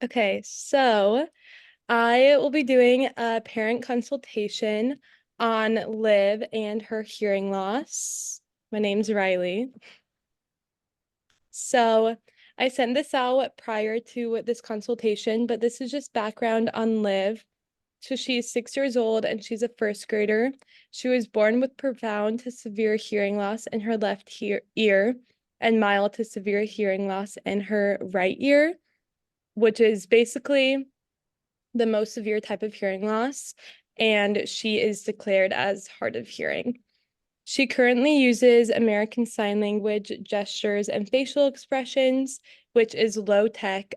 Okay, so I will be doing a parent consultation on Liv and her hearing loss. My name's Riley. So I sent this out prior to this consultation, but this is just background on Liv. So she's 6 years old and she's a first grader. She was born with profound to severe hearing loss in her left ear and mild to severe hearing loss in her right ear, which is basically the most severe type of hearing loss, and she is declared as hard of hearing. She currently uses American Sign Language, gestures, and facial expressions, which is low-tech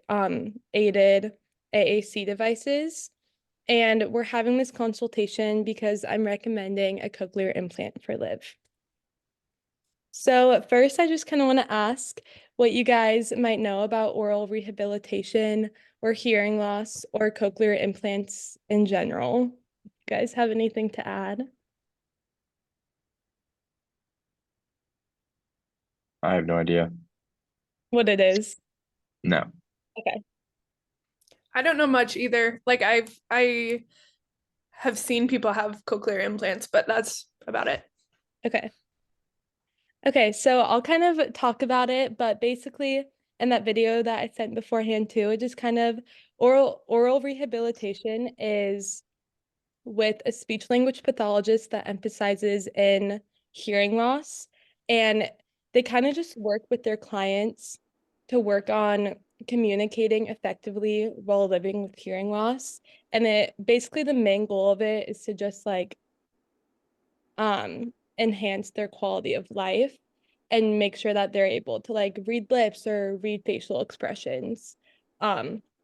aided AAC devices. And we're having this consultation because I'm recommending a cochlear implant for Liv. So first, I just kind of want to ask what you guys might know about oral rehabilitation or hearing loss or cochlear implants in general. You guys have anything to add? I have no idea. What it is? No. Okay. I don't know much either. I have seen people have cochlear implants, but that's about it. Okay. Okay, so I'll kind of talk about it, but basically in that video that I sent beforehand too, it just kind of oral rehabilitation is with a speech language pathologist that emphasizes in hearing loss. And they kind of just work with their clients to work on communicating effectively while living with hearing loss. And it basically the main goal of it is to just like enhance their quality of life and make sure that they're able to like read lips or read facial expressions.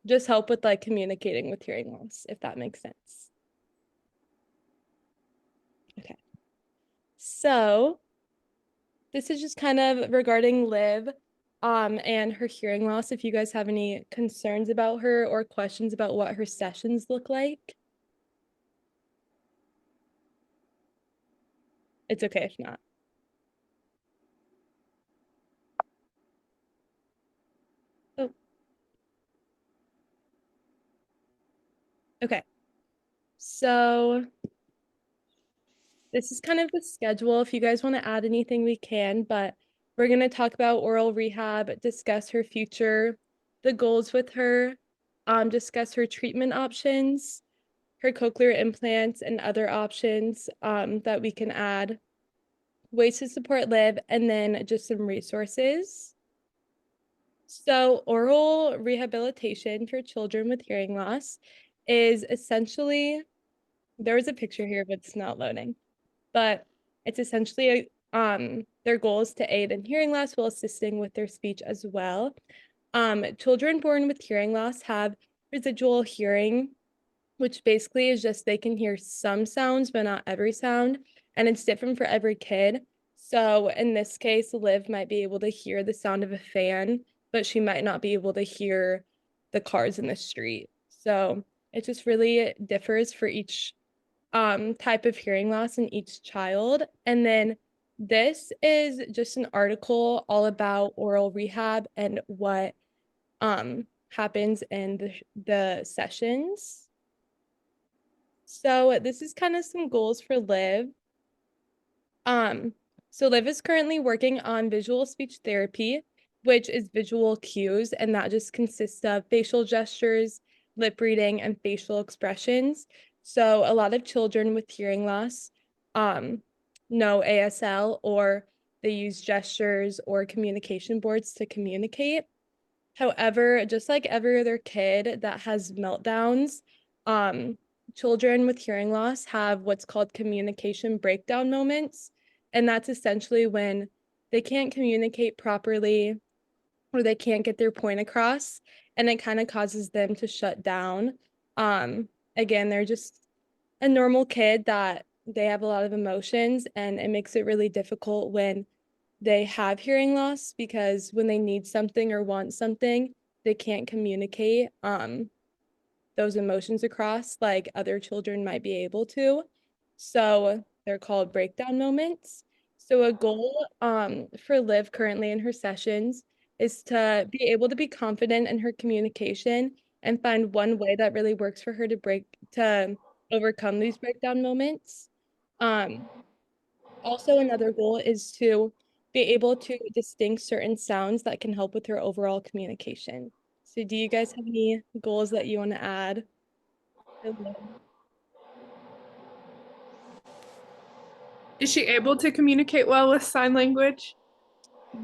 Just help with like communicating with hearing loss, if that makes sense. Okay. So this is just kind of regarding Liv, and her hearing loss. If you guys have any concerns about her or questions about what her sessions look like, it's okay if not. Oh, okay. So this is kind of the schedule. If you guys want to add anything, we can, but we're going to talk about oral rehab, discuss her future, the goals with her, discuss her treatment options, her cochlear implants, and other options that we can add, ways to support Liv, and then just some resources. So, oral rehabilitation for children with hearing loss is essentially, there was a picture here, but it's not loading. But it's essentially their goal is to aid in hearing loss while assisting with their speech as well. Children born with hearing loss have residual hearing, which basically is just they can hear some sounds, but not every sound, and it's different for every kid. So in this case, Liv might be able to hear the sound of a fan, but she might not be able to hear the cars in the street. So it just really differs for each type of hearing loss in each child. And then this is just an article all about oral rehab and what happens in the sessions. So this is kind of some goals for Liv. Um, so Liv is currently working on visual speech therapy, which is visual cues, and that just consists of facial gestures, lip reading, and facial expressions. So a lot of children with hearing loss know ASL, or they use gestures or communication boards to communicate. However, just like every other kid that has meltdowns, um, children with hearing loss have what's called communication breakdown moments. And that's essentially when they can't communicate properly or they can't get their point across, and it kind of causes them to shut down. Again, they're just a normal kid that they have a lot of emotions, and it makes it really difficult when they have hearing loss because when they need something or want something, they can't communicate those emotions across like other children might be able to. So they're called breakdown moments. So a goal for Liv currently in her sessions is to be able to be confident in her communication and find one way that really works for her to overcome these breakdown moments. Also, another goal is to be able to distinct certain sounds that can help with her overall communication. So do you guys have any goals that you want to add? Is she able to communicate well with sign language?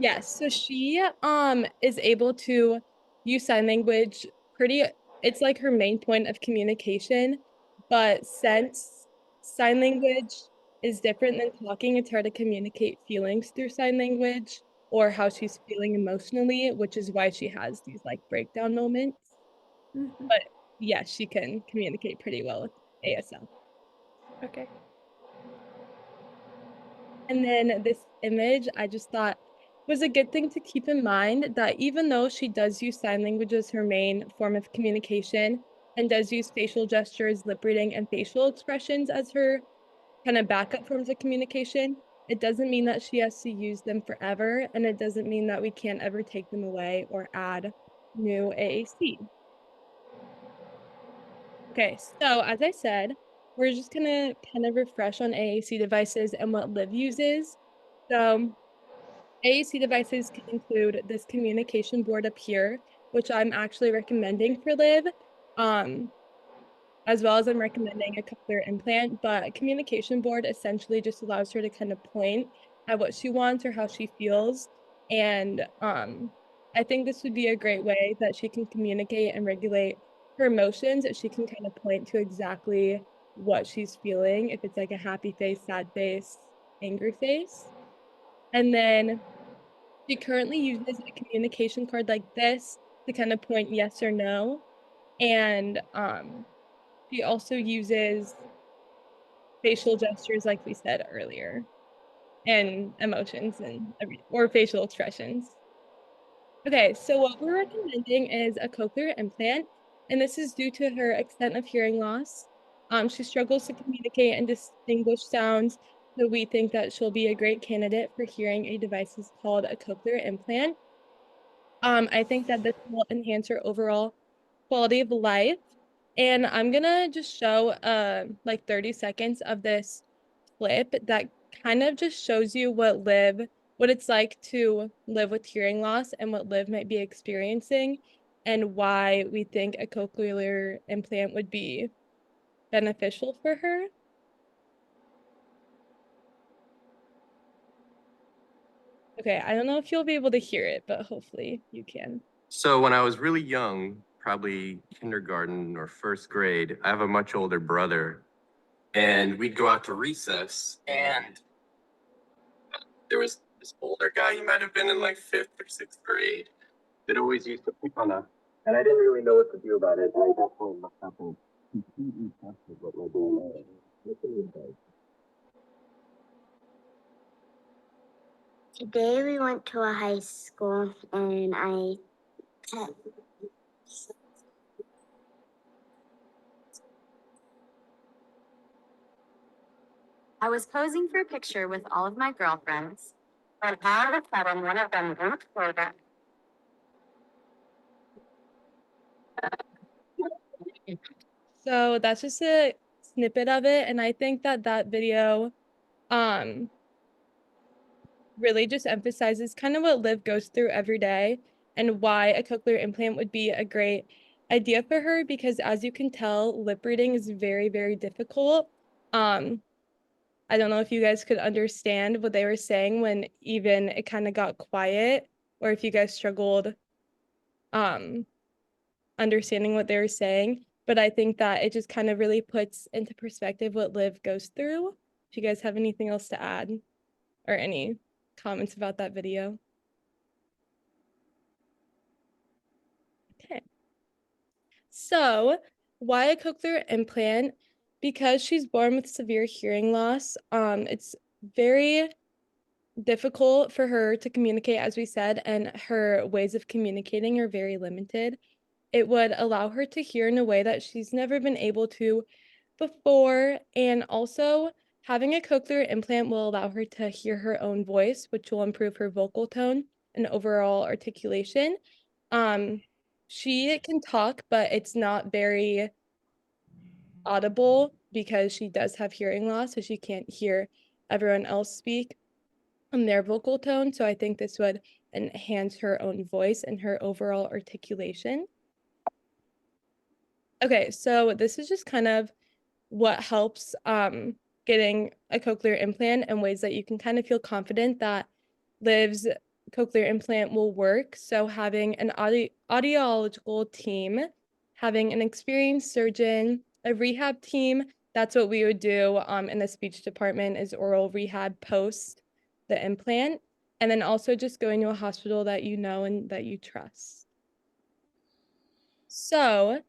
Yes, so she is able to use sign language it's like her main point of communication, but since sign language is different than talking, it's hard to communicate feelings through sign language or how she's feeling emotionally, which is why she has these like breakdown moments. Mhm. But yes, she can communicate pretty well with ASL. Okay. And then this image, I just thought was a good thing to keep in mind that even though she does use sign language as her main form of communication and does use facial gestures, lip reading, and facial expressions as her kind of backup forms of communication, it doesn't mean that she has to use them forever. And it doesn't mean that we can't ever take them away or add new AAC. Okay, so as I said, we're just gonna kind of refresh on AAC devices and what Liv uses. So AAC devices can include this communication board up here, which I'm actually recommending for Liv, as well as I'm recommending a cochlear implant, but a communication board essentially just allows her to kind of point at what she wants or how she feels. And I think this would be a great way that she can communicate and regulate her emotions, that she can kind of point to exactly what she's feeling, if it's like a happy face, sad face, angry face. And then she currently uses a communication card like this to kind of point yes or no. And she also uses facial gestures like we said earlier, and emotions or facial expressions. Okay, so what we're recommending is a cochlear implant, and this is due to her extent of hearing loss. She struggles to communicate and distinguish sounds, so we think that she'll be a great candidate for hearing aid devices called a cochlear implant. I think that this will enhance her overall quality of life. And I'm gonna just show like 30 seconds of this clip that kind of just shows you what it's like to live with hearing loss and what Liv might be experiencing and why we think a cochlear implant would be beneficial for her. Okay, I don't know if you'll be able to hear it, but hopefully you can. So when I was really young, probably kindergarten or first grade, I have a much older brother, and we'd go out to recess, and there was this older guy, he might have been in like fifth or sixth grade, that always used to pick on us. And I didn't really know what to do about it. I definitely looked up and completely tested what my doing was. What can you do? Today we went to a high school and I was posing for a picture with all of my girlfriends, but all of a sudden one of them moved forward. So that's just a snippet of it, and I think that that video um really just emphasizes kind of what Liv goes through every day and why a cochlear implant would be a great idea for her, because as you can tell, lip reading is very, very difficult. I don't know if you guys could understand what they were saying when even it kind of got quiet, or if you guys struggled um understanding what they were saying, but I think that it just kind of really puts into perspective what Liv goes through. If you guys have anything else to add or any comments about that video. Okay. So, why a cochlear implant? Because she's born with severe hearing loss. It's very difficult for her to communicate, as we said, and her ways of communicating are very limited. It would allow her to hear in a way that she's never been able to before, and also having a cochlear implant will allow her to hear her own voice, which will improve her vocal tone and overall articulation. Um, She can talk, but it's not very audible because she does have hearing loss, so she can't hear everyone else speak on their vocal tone. So I think this would enhance her own voice and her overall articulation. Okay, so this is just kind of what helps getting a cochlear implant and ways that you can kind of feel confident that Liv's cochlear implant will work. So having an audiological team, having an experienced surgeon, a rehab team, that's what we would do in the speech department is oral rehab post the implant. And then also just going to a hospital that you know and that you trust. So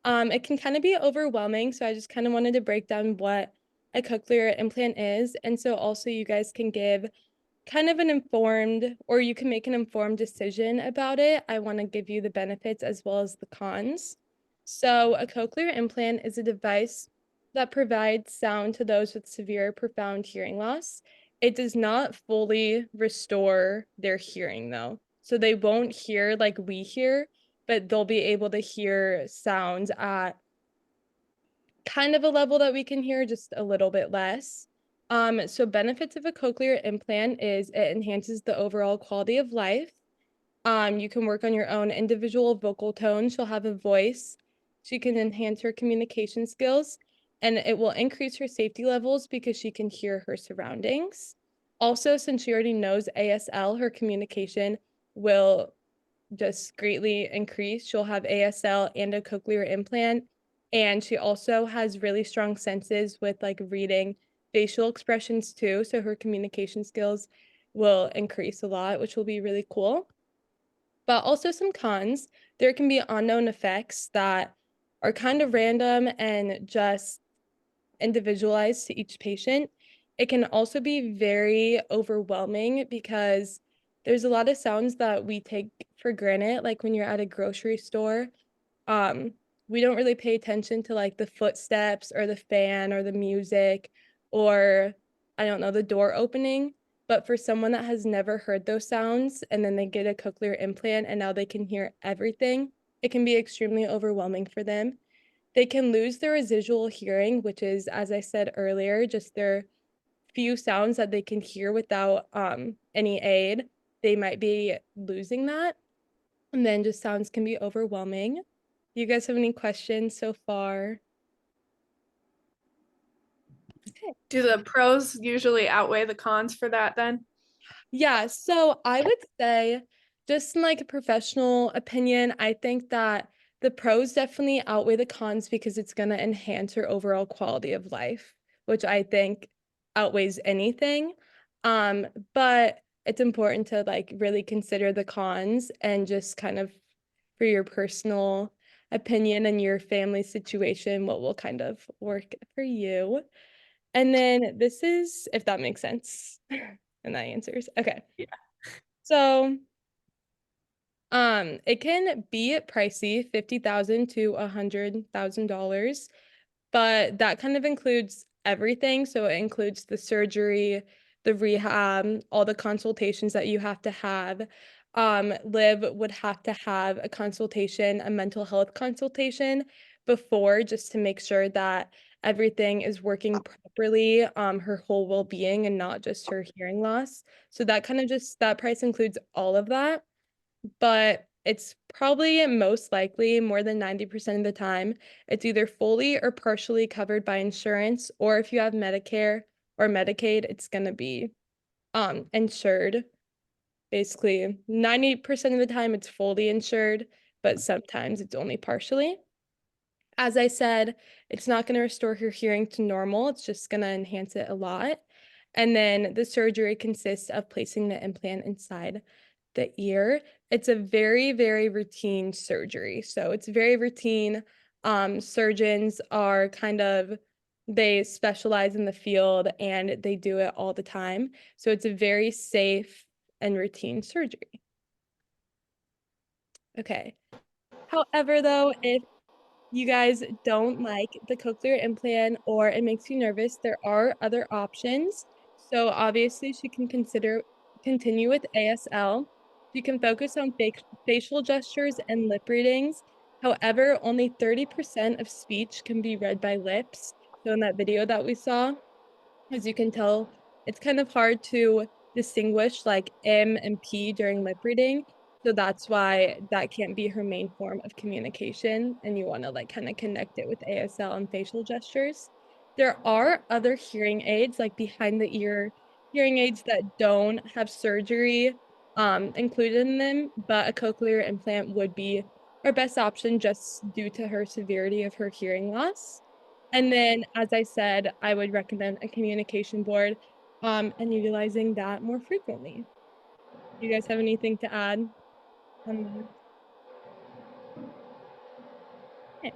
it can kind of be overwhelming. So I just kind of wanted to break down what a cochlear implant is. And so also you guys can give kind of an informed, or you can make an informed decision about it. I want to give you the benefits as well as the cons. So a cochlear implant is a device that provides sound to those with severe profound hearing loss. It does not fully restore their hearing though. So they won't hear like we hear, but they'll be able to hear sounds at kind of a level that we can hear, just a little bit less. So benefits of a cochlear implant is it enhances the overall quality of life. You can work on your own individual vocal tone. She'll have a voice. She can enhance her communication skills, and it will increase her safety levels because she can hear her surroundings. Also, since she already knows ASL, her communication will just greatly increase. She'll have ASL and a cochlear implant. And she also has really strong senses with like reading facial expressions too. So her communication skills will increase a lot, which will be really cool. But also some cons. There can be unknown effects that are kind of random and just individualized to each patient. It can also be very overwhelming because there's a lot of sounds that we take for granted, like when you're at a grocery store. Um, we don't really pay attention to like the footsteps or the fan or the music or I don't know, the door opening. But for someone that has never heard those sounds and then they get a cochlear implant and now they can hear everything, it can be extremely overwhelming for them. They can lose their residual hearing, which is, as I said earlier, just their few sounds that they can hear without any aid. They might be losing that. And then just sounds can be overwhelming. You guys have any questions so far? Okay. Do the pros usually outweigh the cons for that then? Yeah, so I would say, just in like a professional opinion, I think that the pros definitely outweigh the cons because it's going to enhance her overall quality of life, which I think outweighs anything. But it's important to like really consider the cons and just kind of for your personal opinion and your family situation, what will kind of work for you. And then this is, if that makes sense. And that answers. Okay. Yeah. So, it can be pricey, $50,000 to $100,000, but that kind of includes everything. So it includes the surgery, the rehab, all the consultations that you have to have. Liv would have to have a consultation, a mental health consultation before, just to make sure that everything is working properly, her whole well-being and not just her hearing loss. So that kind of just, that price includes all of that, but it's probably most likely more than 90% of the time, it's either fully or partially covered by insurance, or if you have Medicare or Medicaid, it's gonna be insured. Basically, 90% of the time it's fully insured, but sometimes it's only partially. As I said, it's not going to restore her hearing to normal. It's just going to enhance it a lot. And then the surgery consists of placing the implant inside the ear. It's a very, very routine surgery. So it's very routine. Surgeons are kind of, they specialize in the field and they do it all the time. So it's a very safe and routine surgery. Okay. However, though, if you guys don't like the cochlear implant or it makes you nervous, there are other options. So obviously she can continue with ASL. You can focus on facial gestures and lip readings. However, only 30% of speech can be read by lips. So in that video that we saw, as you can tell, it's kind of hard to distinguish like M and P during lip reading. So that's why that can't be her main form of communication. And you want to like kind of connect it with ASL and facial gestures. There are other hearing aids like behind the ear hearing aids that don't have surgery included in them, but a cochlear implant would be our best option just due to her severity of her hearing loss. And then, as I said, I would recommend a communication board and utilizing that more frequently. You guys have anything to add on that? Okay.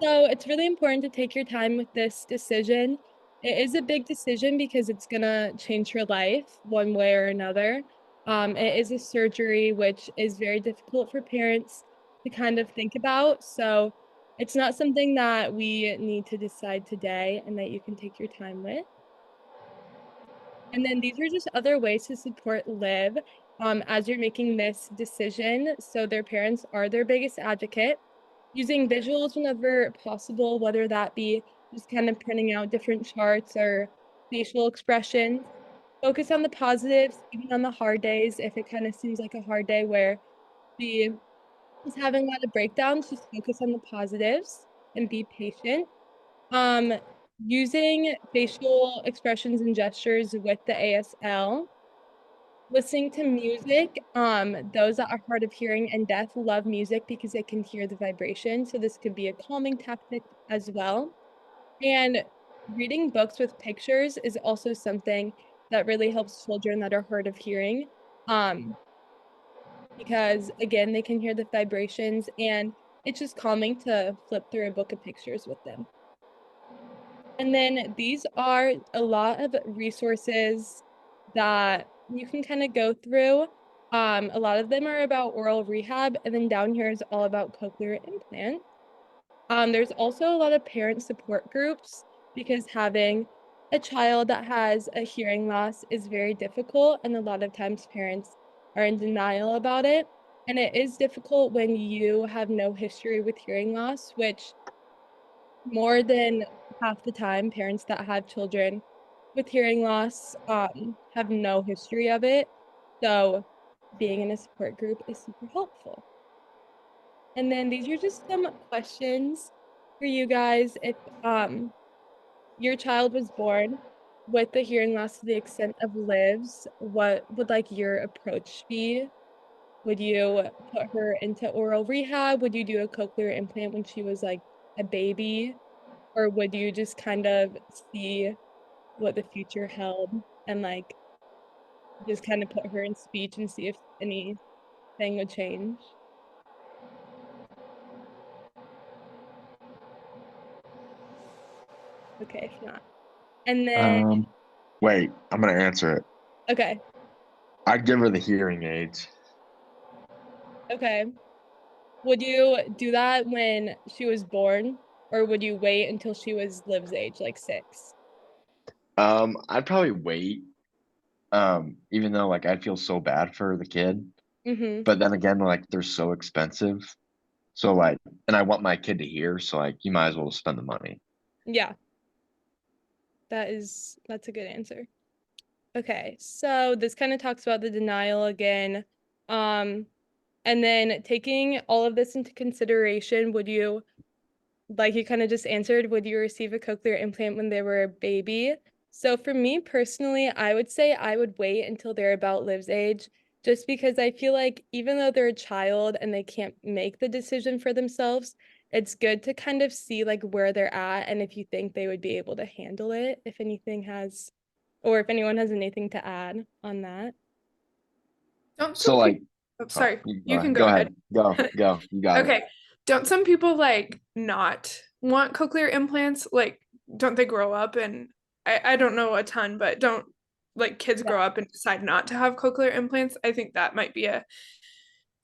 So it's really important to take your time with this decision. It is a big decision because it's gonna change her life one way or another. It is a surgery which is very difficult for parents to kind of think about. So it's not something that we need to decide today and that you can take your time with. And then these are just other ways to support Liv as you're making this decision. So their parents are their biggest advocate. Using visuals whenever possible, whether that be just kind of printing out different charts or facial expressions. Focus on the positives, even on the hard days. If it kind of seems like a hard day where she is having a lot of breakdowns, just focus on the positives and be patient. Um, Using facial expressions and gestures with the ASL. Listening to music, those that are hard of hearing and deaf love music because they can hear the vibration. So this could be a calming tactic as well. And reading books with pictures is also something that really helps children that are hard of hearing. Because again, they can hear the vibrations and it's just calming to flip through a book of pictures with them. And then these are a lot of resources that you can kind of go through. A lot of them are about oral rehab, and then down here is all about cochlear implant. There's also a lot of parent support groups because having a child that has a hearing loss is very difficult, and a lot of times parents are in denial about it. And it is difficult when you have no history with hearing loss, which more than half the time, parents that have children with hearing loss have no history of it. So being in a support group is super helpful. And then these are just some questions for you guys. If your child was born with the hearing loss to the extent of Liv's, what would like your approach be? Would you put her into oral rehab? Would you do a cochlear implant when she was like a baby? Or would you just kind of see what the future held and like just kind of put her in speech and see if anything would change? Okay, if not. And then, Wait, I'm gonna answer it. okay, I'd give her the hearing aids. okay. Would you do that when she was born, or would you wait until she was Liv's age, like 6? I'd probably wait. Even though like I feel so bad for the kid, Mm-hmm. but then again, like they're so expensive. So like, and I want my kid to hear, so like you might as well spend the money. Yeah. That's a good answer. Okay, so this kind of talks about the denial again. And then taking all of this into consideration, would you, like you kind of just answered, would you receive a cochlear implant when they were a baby? So for me personally, I would say I would wait until they're about Liv's age, just because I feel like even though they're a child and they can't make the decision for themselves, it's good to kind of see like where they're at and if you think they would be able to handle it, if anything has, or if anyone has anything to add on that. Don't So some like, people, oh, sorry, you can go go ahead, ahead. go, you got it. Okay. Don't some people like not want cochlear implants? Like, don't they grow up and I don't know a ton, but don't like kids Yeah. grow up and decide not to have cochlear implants? I think that might be a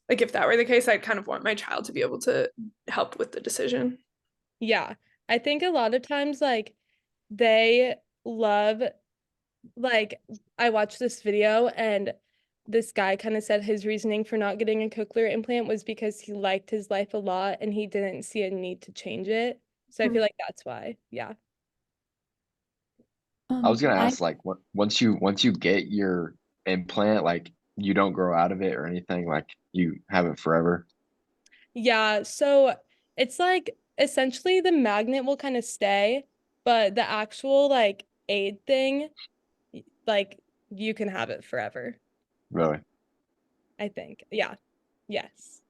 like if that were the case, I'd kind of want my child to be able to help with the decision. Yeah, I think a lot of times like they love like I watched this video and this guy kind of said his reasoning for not getting a cochlear implant was because he liked his life a lot and he didn't see a need to change it. So I feel like that's why. Yeah. I was gonna I ask, like, what once you get your implant, like, you don't grow out of it or anything, like, you have it forever. Yeah, so it's like essentially the magnet will kind of stay, but the actual like aid thing, like you can have it forever, Really? I think. Yeah. Yes.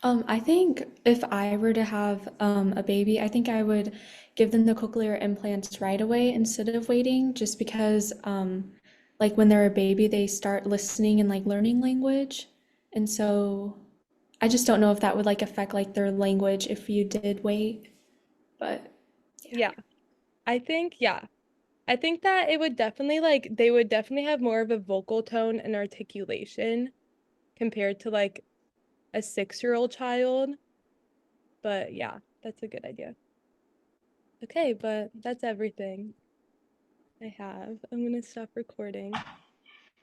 I think if I were to have a baby, I think I would give them the cochlear implants right away instead of waiting, just because like when they're a baby, they start listening and like learning language. And so I just don't know if that would like affect like their language if you did wait. But Yeah. I think, yeah. I think that it would definitely like they would definitely have more of a vocal tone and articulation compared to like a 6-year-old child. But yeah, that's a good idea. Okay, but that's everything I have. I'm gonna stop recording.